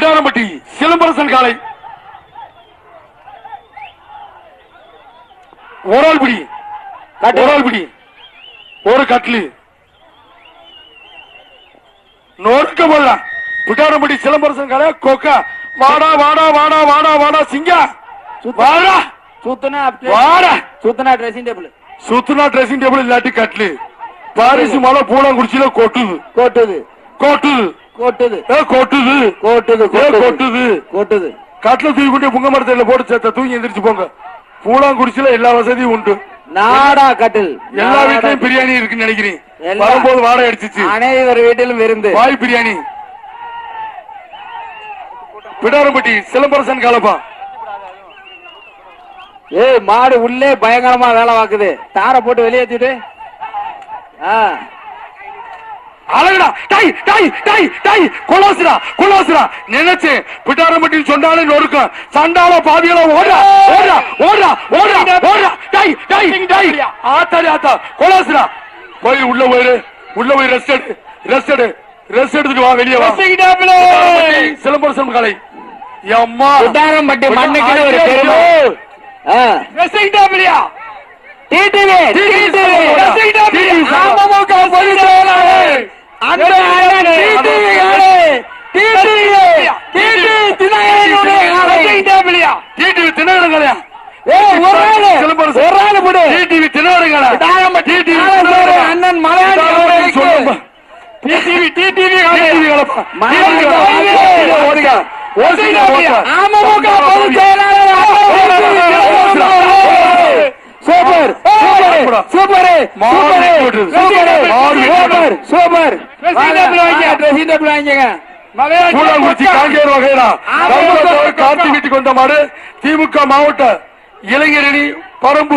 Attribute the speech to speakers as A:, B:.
A: பிடாரம்பட்டி சிலம்பரசன் காலை ஒரு பிடி ஒரு கட்லு நொறுக்க போடலாம். பிடாரம்பட்டி சிலம்பரசன் காலை கொக்கா வாடா வாடா வாடா வாடா வாடா சிங்கா வாடா
B: சுத்தனா ட்ரெஸ்ஸிங்
A: டேபிள் இல்லாட்டி கட்லு பாரிசு மலை பூனாங்குடிச்சில கொட்டுது
B: கோட்டுது
A: கொட்டுது
B: கோட்டுது
A: கொட்டுது
B: கோட்டுது
A: கொட்டுது
B: கோட்டுது
A: காட்டுல தூக்கி கொண்டு புங்க மரத்துல போட்டு சேர்த்த தூங்கி எந்திரிச்சு போங்க. பூனாங்குடிச்சில எல்லா வசதியும் உண்டு.
B: நாடா கட்டில்
A: எல்லா வீட்லயும் பிரியாணி இருக்குன்னு நினைக்கிறேன். வரும்போது வாடகை அடிச்சிச்சு.
B: அனைவர் வீட்டிலும் விருந்து
A: வாய் பிரியாணி. பிடாரம்பட்டி சிலம்பரசன் காலப்பா.
B: ஏய் மாடு உள்ளே பயங்கரமா வேலை வாக்குது. தாரை போட்டு வெளியேற்றிட்டு
A: அழகுடா டாய் டாய் டாய் டாய் கொலோசுரா கொலோசுரா நினைச்சு பிடாரம்பட்டி சொன்னாலும் நொறுக்கும். சண்டால பாதியில ஓடுறா ஓடுறா ஓடுறா ஓடுறா ஓடுறா டாய் டாய் டாய் ஆத்தாடி ஆத்தா கொலோசுரா போய் உள்ள போய் ரெஸ்ட் எடுத்துட்டு வா வெளியே வா. சிலம்பரசன் காலை அம்மா
B: பிடாரம்பட்டி மண்ணுக்கு ஒரு பெருமை. அண்ணன் சூப்பர் சூப்பர் சூப்பர்
A: கார்த்தி வீட்டுக்கு வந்த மாடு திமுக மாவட்ட இளைஞரணி பரம்பூர்